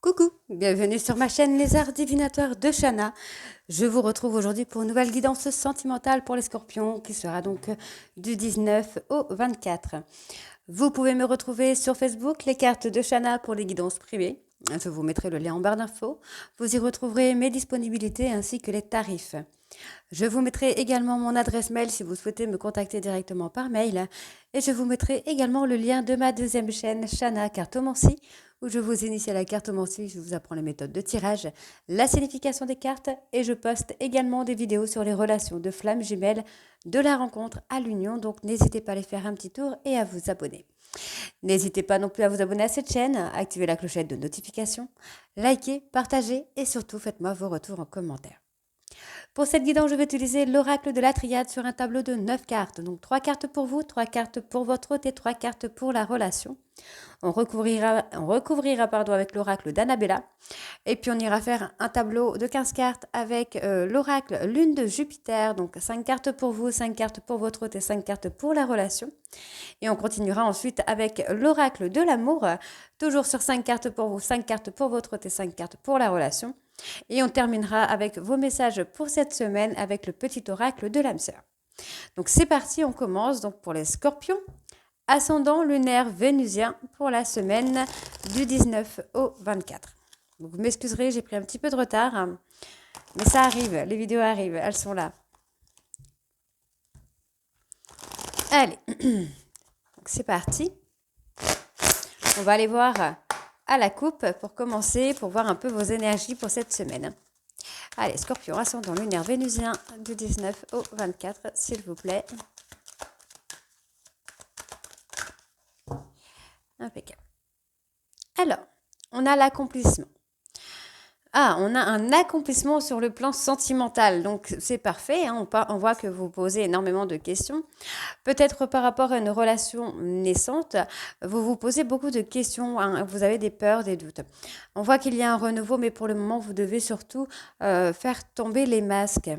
Coucou, bienvenue sur ma chaîne Les Arts Divinatoires de Shana. Je vous retrouve aujourd'hui pour une nouvelle guidance sentimentale pour les scorpions qui sera donc du 19 au 24. Vous pouvez me retrouver sur Facebook, les cartes de Shana pour les guidances privées. Je vous mettrai le lien en barre d'infos. Vous y retrouverez mes disponibilités ainsi que les tarifs. Je vous mettrai également mon adresse mail si vous souhaitez me contacter directement par mail. Et je vous mettrai également le lien de ma deuxième chaîne, Shana Cartomancie, où je vous initie à la cartomancie, je vous apprends les méthodes de tirage, la signification des cartes, et je poste également des vidéos sur les relations de flammes jumelles, de la rencontre à l'union, donc n'hésitez pas à aller faire un petit tour et à vous abonner. N'hésitez pas non plus à vous abonner à cette chaîne, activer la clochette de notification, likez, partagez et surtout faites-moi vos retours en commentaire. Pour cette guidance, je vais utiliser l'oracle de la triade sur un tableau de 9 cartes. Donc 3 cartes pour vous, 3 cartes pour votre hôte et 3 cartes pour la relation. On recouvrira avec l'oracle d'Annabella. Et puis on ira faire un tableau de 15 cartes avec l'oracle lune de Jupiter. Donc 5 cartes pour vous, 5 cartes pour votre hôte et 5 cartes pour la relation. Et on continuera ensuite avec l'oracle de l'amour. Toujours sur 5 cartes pour vous, 5 cartes pour votre hôte et 5 cartes pour la relation. Et on terminera avec vos messages pour cette semaine avec le petit oracle de l'âme sœur. Donc c'est parti, on commence donc pour les scorpions. Ascendant lunaire vénusien pour la semaine du 19 au 24. Donc vous m'excuserez, j'ai pris un petit peu de retard, hein, mais ça arrive, les vidéos arrivent, elles sont là. Allez, donc c'est parti. On va aller voir à la coupe pour commencer, pour voir un peu vos énergies pour cette semaine. Allez, scorpion, ascendant lunaire vénusien du 19 au 24, s'il vous plaît. Impeccable. Alors, on a l'accomplissement. Ah, on a un accomplissement sur le plan sentimental, donc c'est parfait, hein, on voit que vous posez énormément de questions. Peut-être par rapport à une relation naissante, vous vous posez beaucoup de questions, hein, vous avez des peurs, des doutes. On voit qu'il y a un renouveau, mais pour le moment, vous devez surtout faire tomber les masques.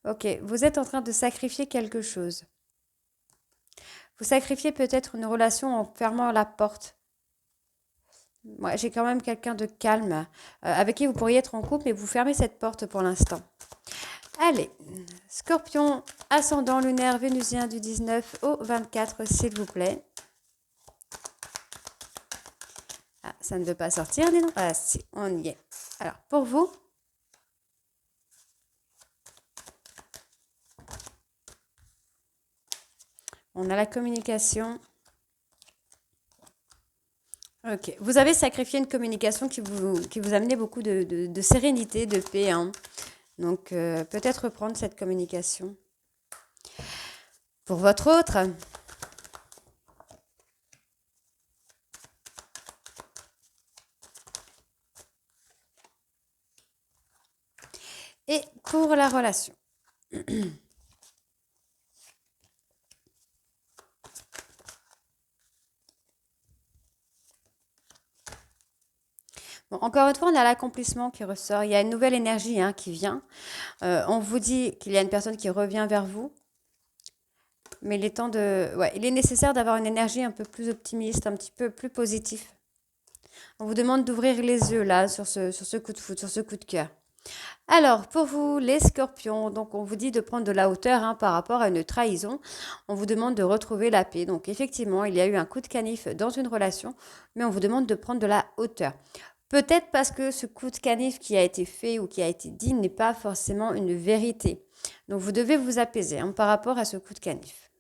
Ok, vous êtes en train de sacrifier quelque chose. Vous sacrifiez peut-être une relation en fermant la porte. Moi, j'ai quand même quelqu'un de calme avec qui vous pourriez être en couple, mais vous fermez cette porte pour l'instant. Allez, scorpion, ascendant lunaire vénusien du 19 au 24, s'il vous plaît. Ah, ça ne veut pas sortir, dis donc. Ah, si, on y est. Alors, pour vous, on a la communication. Ok, vous avez sacrifié une communication qui vous amenait beaucoup de sérénité, de paix, hein. Donc, peut-être reprendre cette communication. Pour votre autre, et pour la relation. Bon, encore une fois, on a l'accomplissement qui ressort. Il y a une nouvelle énergie, hein, qui vient. On vous dit qu'il y a une personne qui revient vers vous. Mais il est temps de... Ouais, il est nécessaire d'avoir une énergie un peu plus optimiste, un petit peu plus positif. On vous demande d'ouvrir les yeux, là, sur ce coup de foudre, sur ce coup de cœur. Alors, pour vous, les scorpions, donc on vous dit de prendre de la hauteur, hein, par rapport à une trahison. On vous demande de retrouver la paix. Donc, effectivement, il y a eu un coup de canif dans une relation, mais on vous demande de prendre de la hauteur. Peut-être parce que ce coup de canif qui a été fait ou qui a été dit n'est pas forcément une vérité. Donc, vous devez vous apaiser, hein, par rapport à ce coup de canif.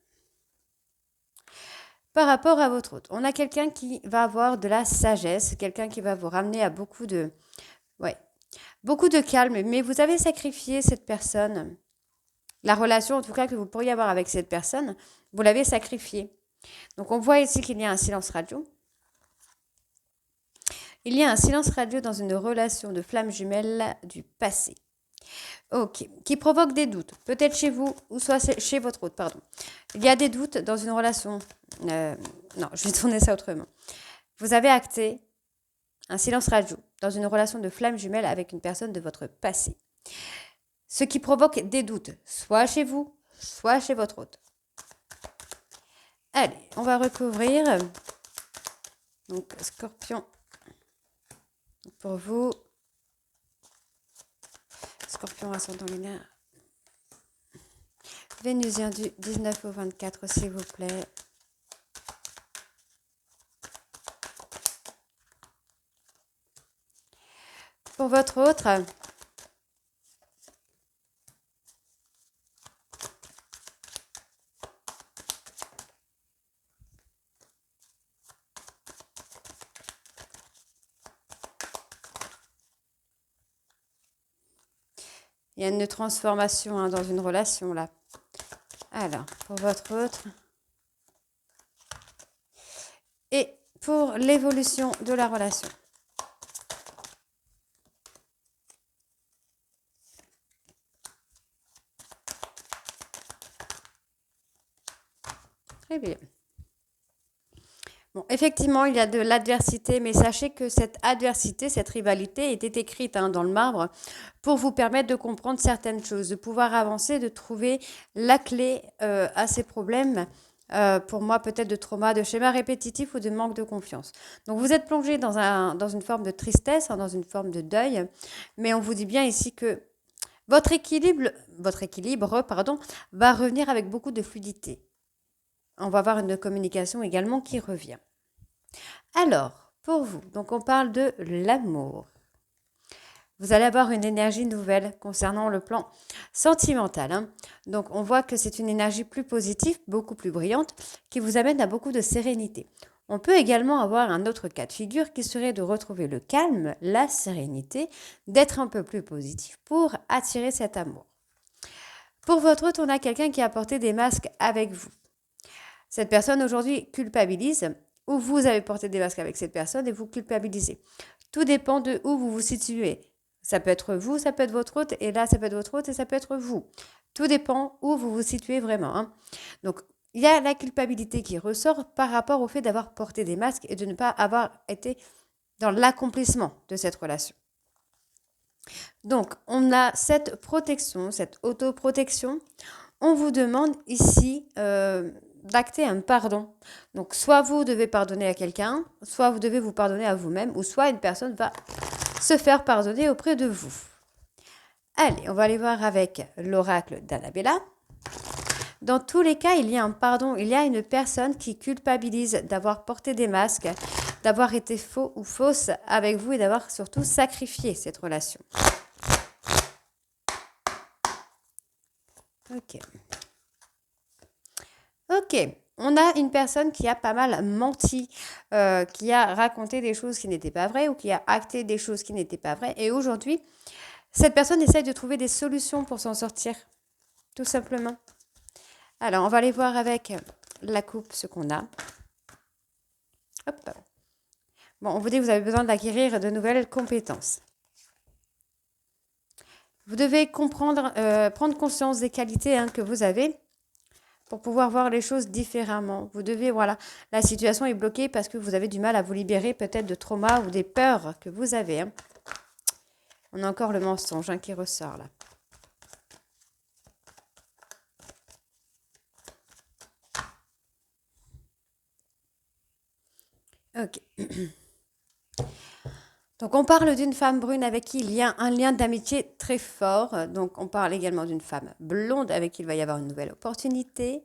Par rapport à votre hôte, on a quelqu'un qui va avoir de la sagesse, quelqu'un qui va vous ramener à beaucoup de... Ouais, beaucoup de calme, mais vous avez sacrifié cette personne. La relation, en tout cas, que vous pourriez avoir avec cette personne, vous l'avez sacrifiée. Donc, on voit ici qu'il y a un silence radio. Il y a un silence radio dans une relation de flamme jumelle du passé. Ok, qui provoque des doutes, peut-être chez vous ou soit chez votre hôte, pardon. Il y a des doutes dans une relation... non, je vais tourner ça autrement. Vous avez acté un silence radio dans une relation de flamme jumelle avec une personne de votre passé. Ce qui provoque des doutes, soit chez vous, soit chez votre hôte. Allez, on va recouvrir. Donc, scorpion, Pour vous, Scorpion ascendant lunaire, Vénusien du 19 au 24, s'il vous plaît. Pour votre autre, il y a une transformation dans une relation là. Alors, pour votre autre. Et pour l'évolution de la relation. Très bien. Bon, effectivement, il y a de l'adversité, mais sachez que cette adversité, cette rivalité était écrite dans le marbre pour vous permettre de comprendre certaines choses, de pouvoir avancer, de trouver la clé à ces problèmes. Pour moi, peut-être de trauma, de schéma répétitif ou de manque de confiance. Donc, vous êtes plongé dans une forme de tristesse, dans une forme de deuil, mais on vous dit bien ici que votre équilibre, va revenir avec beaucoup de fluidité. On va avoir une communication également qui revient. Alors, pour vous, donc on parle de l'amour. Vous allez avoir une énergie nouvelle concernant le plan sentimental. Donc, on voit que c'est une énergie plus positive, beaucoup plus brillante, qui vous amène à beaucoup de sérénité. On peut également avoir un autre cas de figure qui serait de retrouver le calme, la sérénité, d'être un peu plus positif pour attirer cet amour. Pour votre autre, on a quelqu'un qui a porté des masques avec vous. Cette personne aujourd'hui culpabilise ou vous avez porté des masques avec cette personne et vous culpabilisez. Tout dépend de où vous vous situez. Ça peut être vous, ça peut être votre hôte, et là, ça peut être votre hôte et ça peut être vous. Tout dépend où vous vous situez vraiment. Donc, il y a la culpabilité qui ressort par rapport au fait d'avoir porté des masques et de ne pas avoir été dans l'accomplissement de cette relation. Donc, on a cette protection, cette autoprotection. On vous demande ici d'acter un pardon. Donc, soit vous devez pardonner à quelqu'un, soit vous devez vous pardonner à vous-même, ou soit une personne va se faire pardonner auprès de vous. Allez, on va aller voir avec l'oracle d'Annabella. Dans tous les cas, il y a un pardon, il y a une personne qui culpabilise d'avoir porté des masques, d'avoir été faux ou fausse avec vous et d'avoir surtout sacrifié cette relation. Ok, on a une personne qui a pas mal menti, qui a raconté des choses qui n'étaient pas vraies ou qui a acté des choses qui n'étaient pas vraies. Et aujourd'hui, cette personne essaye de trouver des solutions pour s'en sortir, tout simplement. Alors, on va aller voir avec la coupe ce qu'on a. Hop. Bon, on vous dit que vous avez besoin d'acquérir de nouvelles compétences. Vous devez comprendre, prendre conscience des qualités que vous avez pour pouvoir voir les choses différemment. Vous devez, voilà, la situation est bloquée parce que vous avez du mal à vous libérer peut-être de traumas ou des peurs que vous avez. On a encore le mensonge qui ressort là. Ok. Donc on parle d'une femme brune avec qui il y a un lien d'amitié très fort. Donc on parle également d'une femme blonde avec qui il va y avoir une nouvelle opportunité.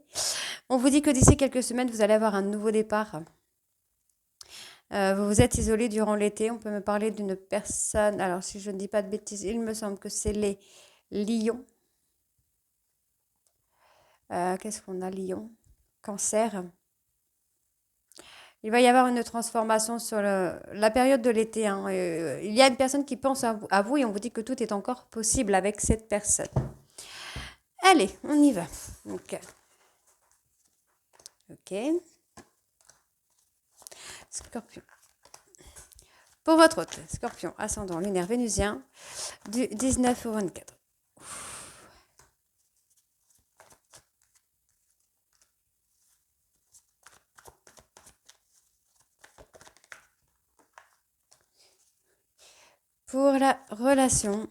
On vous dit que d'ici quelques semaines, vous allez avoir un nouveau départ. Vous vous êtes isolé durant l'été. On peut me parler d'une personne. Alors si je ne dis pas de bêtises, il me semble que c'est les lions. Qu'est-ce qu'on a, lion? Cancer. Il va y avoir une transformation sur la période de l'été. Il y a une personne qui pense à vous et on vous dit que tout est encore possible avec cette personne. Allez, on y va. Ok. Scorpion. Pour votre hôte, Scorpion, ascendant lunaire vénusien, du 19 au 24. Pour la relation,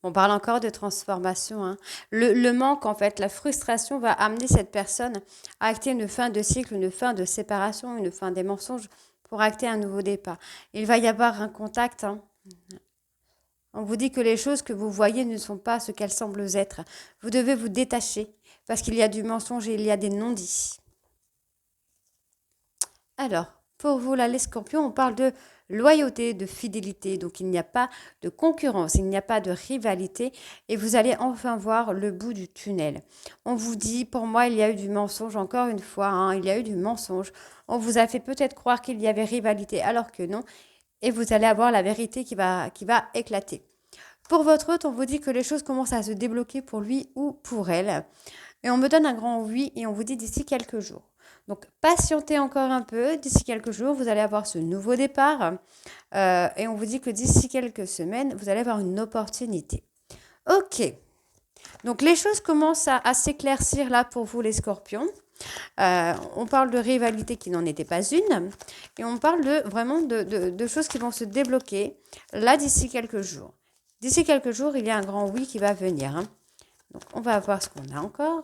On parle encore de transformation, hein. Le manque, en fait, la frustration va amener cette personne à acter une fin de cycle, une fin de séparation, une fin des mensonges pour acter un nouveau départ. Il va y avoir un contact, hein. On vous dit que les choses que vous voyez ne sont pas ce qu'elles semblent être. Vous devez vous détacher parce qu'il y a du mensonge et il y a des non-dits. Alors, pour vous, là, les scorpions, on parle de loyauté, de fidélité. Donc, il n'y a pas de concurrence, il n'y a pas de rivalité et vous allez enfin voir le bout du tunnel. On vous dit, pour moi, il y a eu du mensonge, encore une fois, hein, il y a eu du mensonge. On vous a fait peut-être croire qu'il y avait rivalité alors que non. Et vous allez avoir la vérité qui va éclater. Pour votre hôte, on vous dit que les choses commencent à se débloquer pour lui ou pour elle. Et on me donne un grand oui et on vous dit d'ici quelques jours. Donc patientez encore un peu, d'ici quelques jours, vous allez avoir ce nouveau départ. Et on vous dit que d'ici quelques semaines, vous allez avoir une opportunité. Ok, donc les choses commencent à s'éclaircir là pour vous les scorpions. On parle de rivalité qui n'en était pas une. Et on parle vraiment de choses qui vont se débloquer là d'ici quelques jours. D'ici quelques jours, il y a un grand oui qui va venir, hein. Donc, on va voir ce qu'on a encore.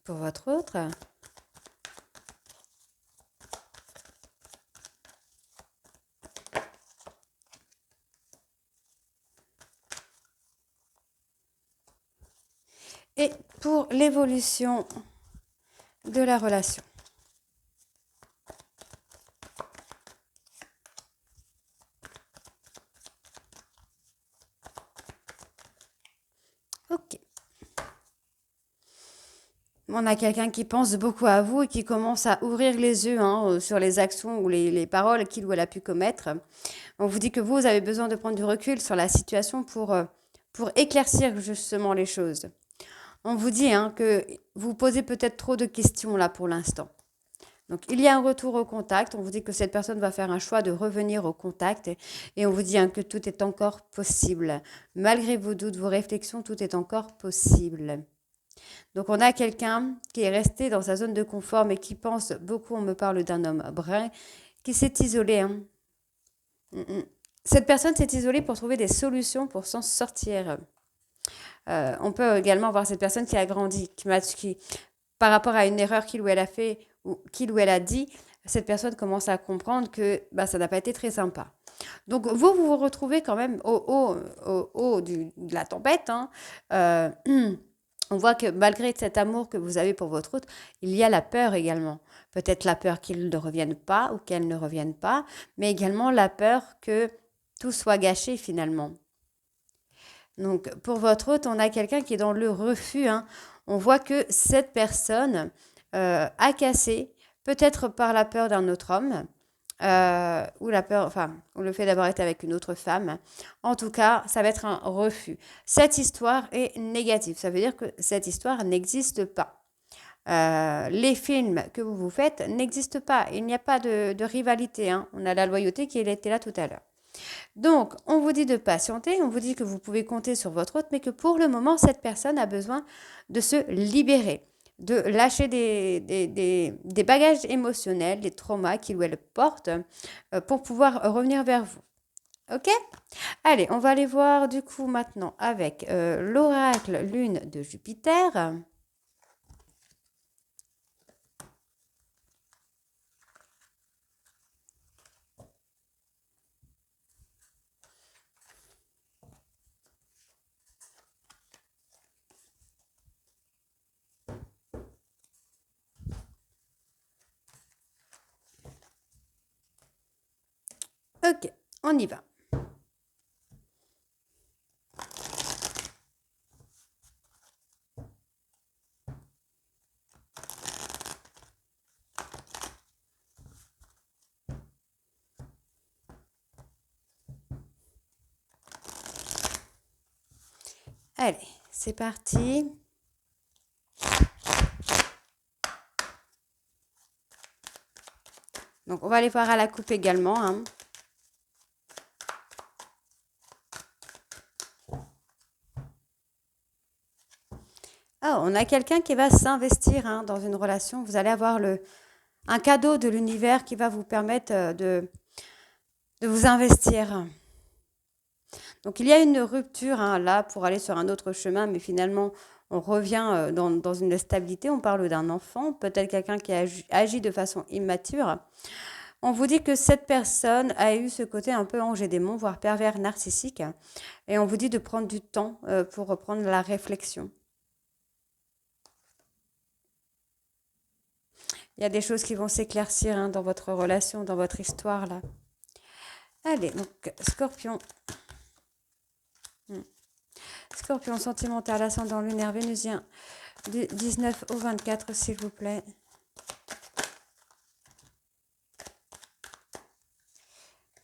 Pour votre autre. Et pour l'évolution de la relation. Ok. On a quelqu'un qui pense beaucoup à vous et qui commence à ouvrir les yeux, hein, sur les actions ou les paroles qu'il ou elle a pu commettre. On vous dit que vous avez besoin de prendre du recul sur la situation pour éclaircir justement les choses. On vous dit, hein, que vous posez peut-être trop de questions là pour l'instant. Donc, il y a un retour au contact. On vous dit que cette personne va faire un choix de revenir au contact. Et on vous dit, hein, que tout est encore possible. Malgré vos doutes, vos réflexions, tout est encore possible. Donc, on a quelqu'un qui est resté dans sa zone de confort, mais qui pense beaucoup. On me parle d'un homme brun qui s'est isolé, hein. Cette personne s'est isolée pour trouver des solutions pour s'en sortir. On peut également voir cette personne qui a grandi, qui par rapport à une erreur qu'il ou elle a fait ou qu'il ou elle a dit, cette personne commence à comprendre que bah, ça n'a pas été très sympa. Donc vous retrouvez quand même au haut de la tempête, hein. Euh, on voit que malgré cet amour que vous avez pour votre autre, il y a la peur également. Peut-être la peur qu'il ne revienne pas ou qu'elle ne revienne pas, mais également la peur que tout soit gâché finalement. Donc, pour votre hôte, on a quelqu'un qui est dans le refus, hein. On voit que cette personne a cassé, peut-être par la peur d'un autre homme, ou la peur, enfin, ou le fait d'avoir été avec une autre femme. En tout cas, ça va être un refus. Cette histoire est négative. Ça veut dire que cette histoire n'existe pas. Les films que vous vous faites n'existent pas. Il n'y a pas de rivalité, hein. On a la loyauté qui était là tout à l'heure. Donc, on vous dit de patienter, on vous dit que vous pouvez compter sur votre hôte, mais que pour le moment, cette personne a besoin de se libérer, de lâcher des bagages émotionnels, des traumas qu'il ou elle porte, pour pouvoir revenir vers vous. Ok? Allez, on va aller voir du coup maintenant avec l'oracle lune de Jupiter. Ok, on y va. Allez, c'est parti. Donc, on va aller voir à la coupe également, hein. Ah, on a quelqu'un qui va s'investir, hein, dans une relation. Vous allez avoir un cadeau de l'univers qui va vous permettre de vous investir. Donc il y a une rupture hein, là pour aller sur un autre chemin, mais finalement on revient dans une stabilité. On parle d'un enfant, peut-être quelqu'un qui agit de façon immature. On vous dit que cette personne a eu ce côté un peu ange et démon, voire pervers narcissique. Et on vous dit de prendre du temps pour reprendre la réflexion. Il y a des choses qui vont s'éclaircir hein, dans votre relation, dans votre histoire là. Allez, donc Scorpion. Scorpion sentimental, ascendant lunaire vénusien du 19 au 24, s'il vous plaît.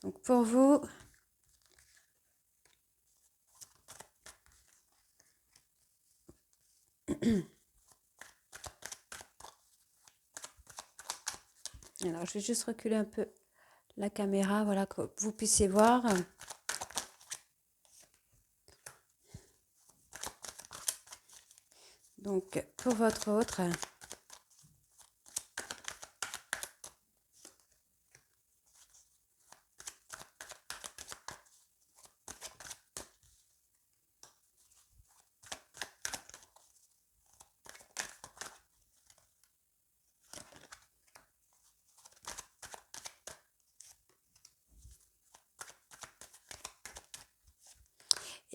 Donc pour vous, alors je vais juste reculer un peu la caméra, voilà, que vous puissiez voir. Donc pour votre autre,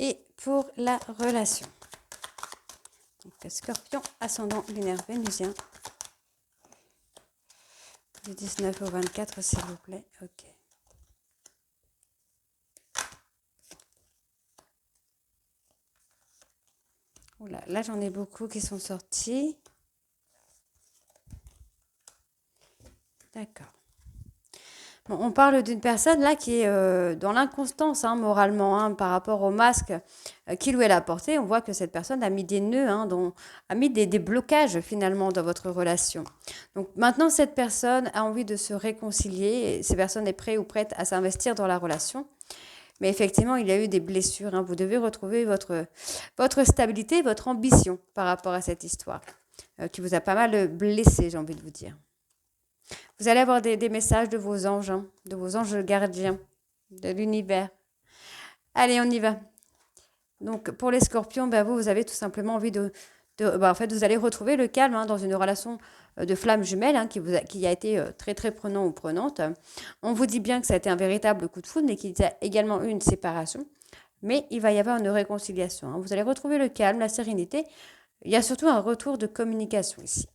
et pour la relation. Donc Scorpion, ascendant lunaire vénusien du 19 au 24, s'il vous plaît. Ok. Oula, là j'en ai beaucoup qui sont sortis. D'accord. Bon, on parle d'une personne là qui est dans l'inconstance hein, moralement hein, par rapport au masque qu'il ou elle a porté. On voit que cette personne a mis des nœuds, hein, a mis des blocages finalement dans votre relation. Donc maintenant, cette personne a envie de se réconcilier. Et cette personne est prête ou prête à s'investir dans la relation. Mais effectivement, il y a eu des blessures. Hein. Vous devez retrouver votre stabilité, votre ambition par rapport à cette histoire qui vous a pas mal blessé, j'ai envie de vous dire. Vous allez avoir des messages de vos anges, hein, de vos anges gardiens, de l'univers. Allez, on y va. Donc, pour les scorpions, ben, vous avez tout simplement envie en fait, vous allez retrouver le calme hein, dans une relation de flamme jumelle hein, qui a été très, très prenant ou prenante. On vous dit bien que ça a été un véritable coup de foudre, mais qu'il y a également eu une séparation. Mais il va y avoir une réconciliation. Hein. Vous allez retrouver le calme, la sérénité. Il y a surtout un retour de communication ici.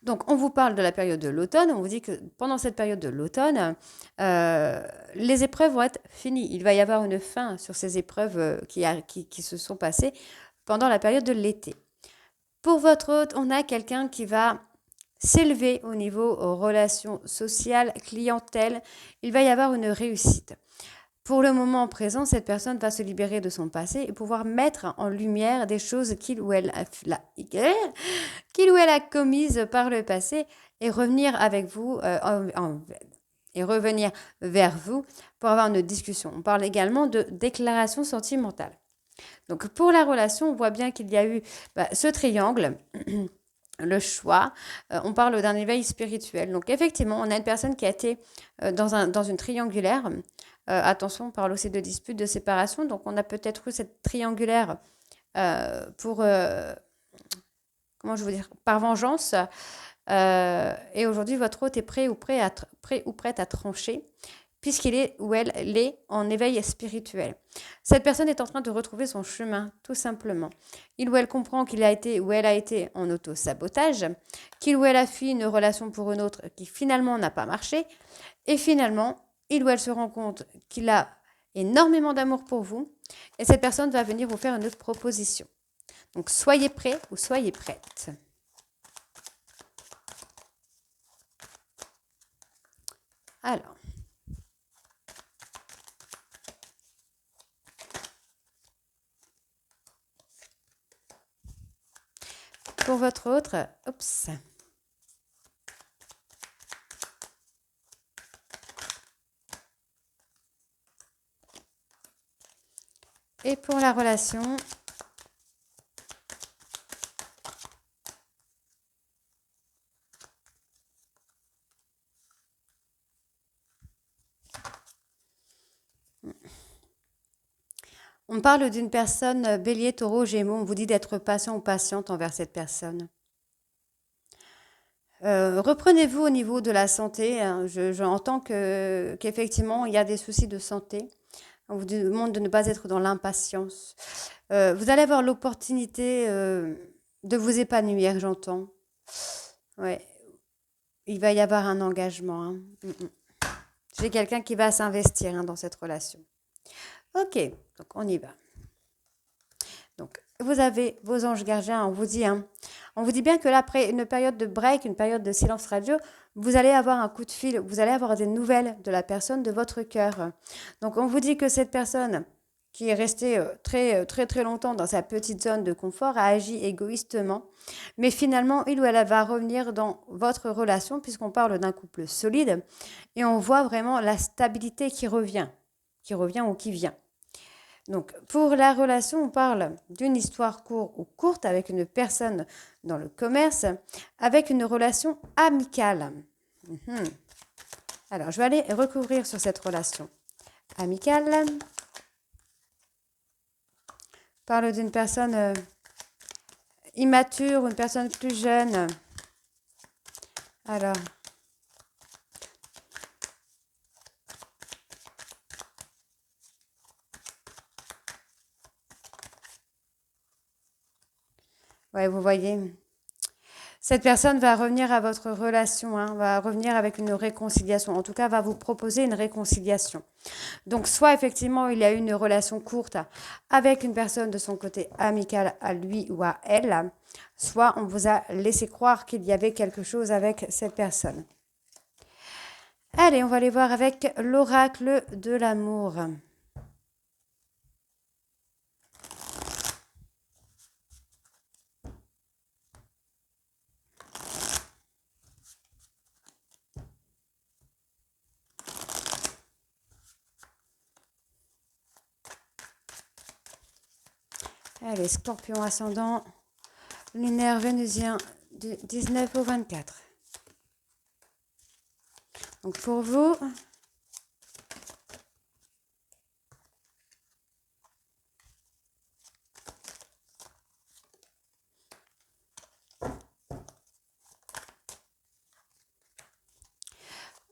Donc, on vous parle de la période de l'automne. On vous dit que pendant cette période de l'automne, les épreuves vont être finies. Il va y avoir une fin sur ces épreuves qui se sont passées pendant la période de l'été. Pour votre hôte, on a quelqu'un qui va s'élever au niveau relations sociales, clientèle. Il va y avoir une réussite. Pour le moment présent, cette personne va se libérer de son passé et pouvoir mettre en lumière des choses qu'il ou elle a commises par le passé et revenir avec vous et revenir vers vous pour avoir une discussion. On parle également de déclaration sentimentale. Donc pour la relation, on voit bien qu'il y a eu ce triangle. Le choix, on parle d'un éveil spirituel. Donc effectivement, on a une personne qui a été dans une triangulaire. Attention, on parle aussi de dispute, de séparation. Donc on a peut-être eu cette triangulaire pour, comment je veux dire, par vengeance. Et aujourd'hui, votre hôte est prêt ou prête à trancher puisqu'il est ou elle l'est en éveil spirituel. Cette personne est en train de retrouver son chemin, tout simplement. Il ou elle comprend qu'il a été ou elle a été en auto-sabotage, qu'il ou elle a fui une relation pour une autre qui finalement n'a pas marché, et finalement, il ou elle se rend compte qu'il a énormément d'amour pour vous, et cette personne va venir vous faire une autre proposition. Donc, soyez prêts ou soyez prêtes. Alors, pour votre autre, oups. Et pour la relation, On parle d'une personne bélier, taureau, gémeaux. On vous dit d'être patient ou patiente envers cette personne. Reprenez-vous au niveau de la santé. Hein. J'entends qu'effectivement, il y a des soucis de santé. On vous demande de ne pas être dans l'impatience. Vous allez avoir l'opportunité de vous épanouir, j'entends. Ouais, il va y avoir un engagement. Hein. J'ai quelqu'un qui va s'investir dans cette relation. Ok, donc on y va. Donc, vous avez vos anges gardiens, on vous dit bien que là, après une période de break, une période de silence radio, vous allez avoir un coup de fil, vous allez avoir des nouvelles de la personne de votre cœur. Donc, on vous dit que cette personne qui est restée très longtemps dans sa petite zone de confort a agi égoïstement, mais finalement, il ou elle va revenir dans votre relation, puisqu'on parle d'un couple solide, et on voit vraiment la stabilité qui revient ou qui vient. Donc, pour la relation, on parle d'une histoire courte ou courte avec une personne dans le commerce, avec une relation amicale. Alors, je vais aller recouvrir sur cette relation amicale. On parle d'une personne immature ou une personne plus jeune. Alors, ouais, vous voyez, cette personne va revenir à votre relation, va revenir avec une réconciliation. En tout cas, va vous proposer une réconciliation. Donc, soit effectivement, il y a eu une relation courte avec une personne de son côté amical à lui ou à elle, soit on vous a laissé croire qu'il y avait quelque chose avec cette personne. Allez, on va aller voir avec l'oracle de l'amour. Allez, Scorpion ascendant, lunaire vénusien du 19 au 24. Donc pour vous,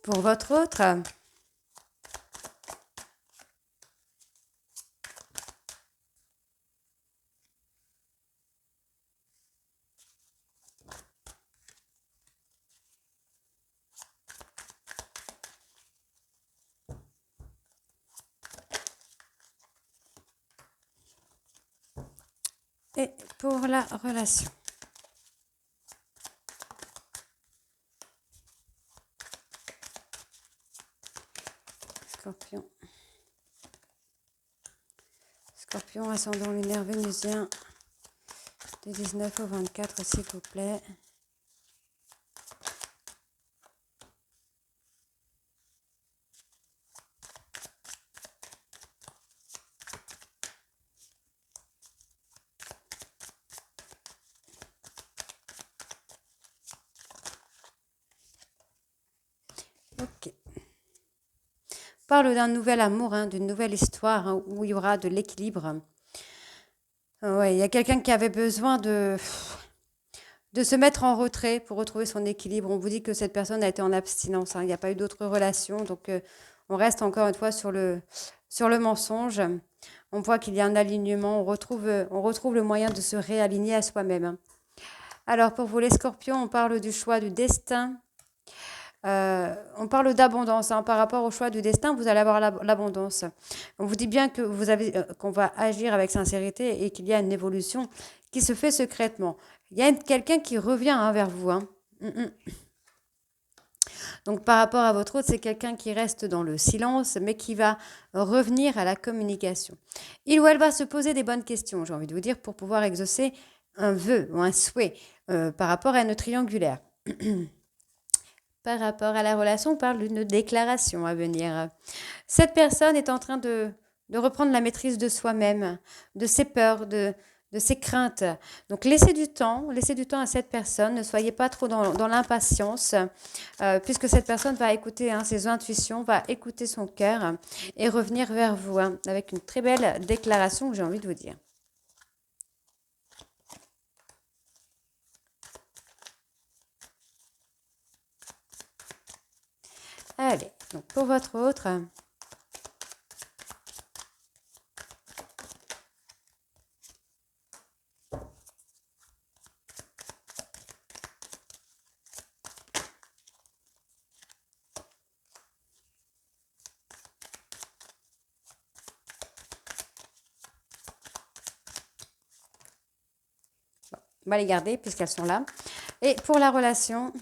pour votre autre, et pour la relation. Scorpion. Scorpion, ascendant lunaire vénusien du 19 au 24, s'il vous plaît. Ok. Parle d'un nouvel amour, d'une nouvelle histoire où il y aura de l'équilibre. Ouais, il y a quelqu'un qui avait besoin de se mettre en retrait pour retrouver son équilibre. On vous dit que cette personne a été en abstinence. Il n'y a pas eu d'autres relations. Donc, on reste encore une fois sur le mensonge. On voit qu'il y a un alignement. On retrouve le moyen de se réaligner à soi-même. Alors, pour vous les scorpions, on parle du choix du destin. On parle d'abondance. Par rapport au choix du destin, vous allez avoir l'abondance. On vous dit bien que qu'on va agir avec sincérité et qu'il y a une évolution qui se fait secrètement. Il y a quelqu'un qui revient vers vous. Donc par rapport à votre autre, c'est quelqu'un qui reste dans le silence, mais qui va revenir à la communication. Il ou elle va se poser des bonnes questions, j'ai envie de vous dire, pour pouvoir exaucer un vœu ou un souhait par rapport à une triangulaire. Par rapport à la relation, on parle d'une déclaration à venir. Cette personne est en train de reprendre la maîtrise de soi-même, de ses peurs, de de ses craintes. Donc laissez du temps à cette personne, ne soyez pas trop dans l'impatience, puisque cette personne va écouter ses intuitions, va écouter son cœur et revenir vers vous avec une très belle déclaration que j'ai envie de vous dire. Allez, donc pour votre autre... On va les garder puisqu'elles sont là. Et pour la relation,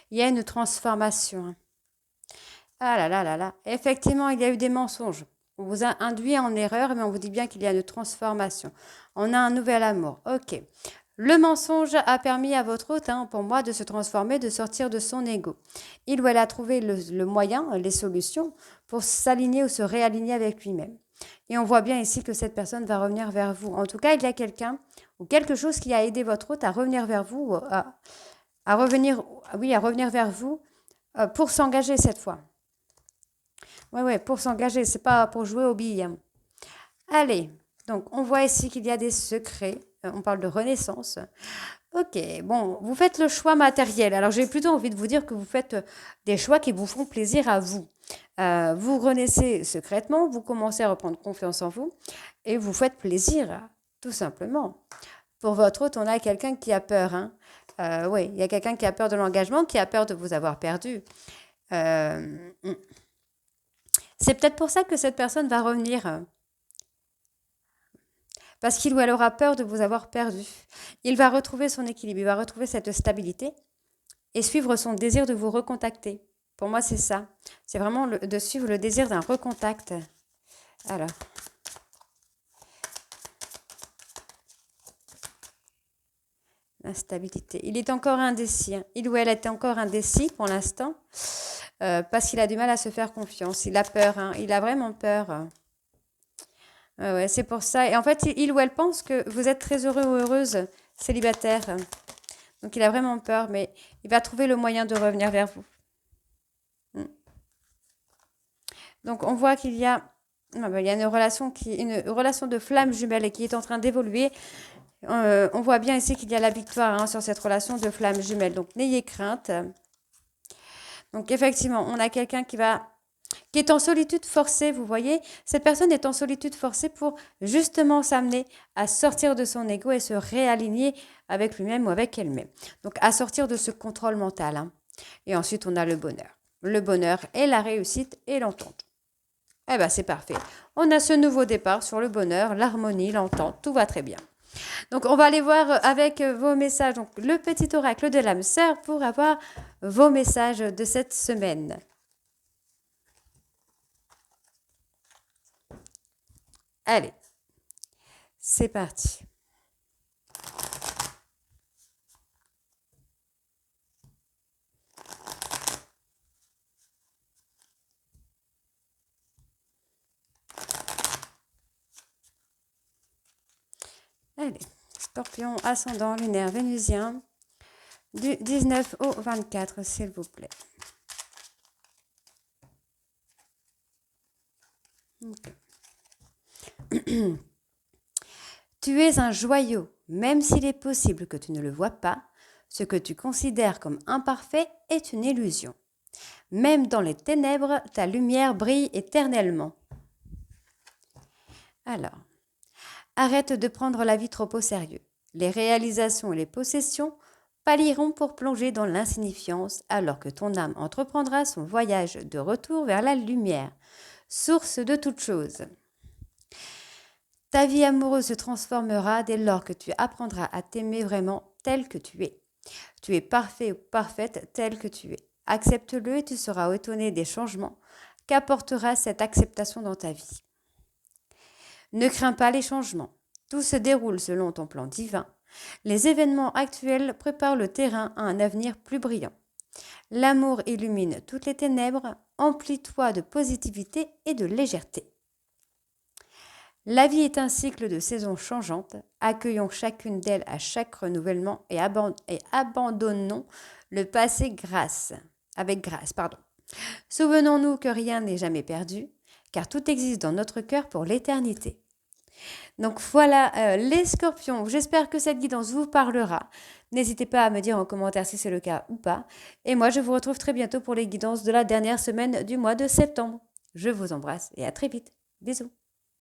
il y a une transformation. Ah là là là là. Effectivement, il y a eu des mensonges. On vous a induit en erreur, mais on vous dit bien qu'il y a une transformation. On a un nouvel amour. Ok. Le mensonge a permis à votre hôte, pour moi, de se transformer, de sortir de son ego. Il ou elle a trouvé le moyen, les solutions pour s'aligner ou se réaligner avec lui-même. Et on voit bien ici que cette personne va revenir vers vous. En tout cas, il y a quelqu'un ou quelque chose qui a aidé votre hôte à revenir vers vous, à revenir vers vous pour s'engager cette fois. Oui, pour s'engager, c'est pas pour jouer aux billes. Allez, donc on voit ici qu'il y a des secrets. On parle de renaissance. Ok, bon, vous faites le choix matériel. Alors j'ai plutôt envie de vous dire que vous faites des choix qui vous font plaisir à vous. Vous renaissez secrètement, vous commencez à reprendre confiance en vous et vous faites plaisir, tout simplement. Pour votre hôte, on a quelqu'un qui a peur. Oui, il y a quelqu'un qui a peur de l'engagement, qui a peur de vous avoir perdu. C'est peut-être pour ça que cette personne va revenir. Parce qu'il ou elle aura peur de vous avoir perdu. Il va retrouver son équilibre, il va retrouver cette stabilité et suivre son désir de vous recontacter. Pour moi, c'est ça. C'est vraiment de suivre le désir d'un recontact. Alors. L'instabilité. Il est encore indécis. Il ou elle est encore indécis pour l'instant. Parce qu'il a du mal à se faire confiance. Il a peur. Il a vraiment peur. Ouais, c'est pour ça. Et en fait, il ou elle pense que vous êtes très heureux ou heureuse célibataire. Donc, il a vraiment peur, mais il va trouver le moyen de revenir vers vous. Donc, on voit qu'il y a, il y a une relation de flamme jumelle qui est en train d'évoluer. On voit bien ici qu'il y a la victoire sur cette relation de flamme jumelle. Donc, n'ayez crainte. Donc, effectivement, on a quelqu'un qui est en solitude forcée, vous voyez. Cette personne est en solitude forcée pour justement s'amener à sortir de son ego et se réaligner avec lui-même ou avec elle-même. Donc, à sortir de ce contrôle mental. Et ensuite, on a le bonheur. Le bonheur et la réussite et l'entente. Eh bien, c'est parfait. On a ce nouveau départ sur le bonheur, l'harmonie, l'entente, tout va très bien. Donc, on va aller voir avec vos messages, donc le petit oracle de l'âme sœur pour avoir vos messages de cette semaine. Allez, c'est parti. Allez, Scorpion, ascendant, lunaire, vénusien, du 19 au 24, s'il vous plaît. Okay. Tu es un joyau, même s'il est possible que tu ne le vois pas, ce que tu considères comme imparfait est une illusion. Même dans les ténèbres, ta lumière brille éternellement. Alors, arrête de prendre la vie trop au sérieux. Les réalisations et les possessions pallieront pour plonger dans l'insignifiance alors que ton âme entreprendra son voyage de retour vers la lumière, source de toute chose. Ta vie amoureuse se transformera dès lors que tu apprendras à t'aimer vraiment tel que tu es. Tu es parfait ou parfaite tel que tu es. Accepte-le et tu seras étonné des changements qu'apportera cette acceptation dans ta vie. Ne crains pas les changements. Tout se déroule selon ton plan divin. Les événements actuels préparent le terrain à un avenir plus brillant. L'amour illumine toutes les ténèbres, emplis-toi de positivité et de légèreté. La vie est un cycle de saisons changeantes. Accueillons chacune d'elles à chaque renouvellement et abandonnons le passé avec grâce. Souvenons-nous que rien n'est jamais perdu, car tout existe dans notre cœur pour l'éternité. Donc voilà les scorpions, j'espère que cette guidance vous parlera. N'hésitez pas à me dire en commentaire si c'est le cas ou pas. Et moi, je vous retrouve très bientôt pour les guidances de la dernière semaine du mois de septembre. Je vous embrasse et à très vite. Bisous.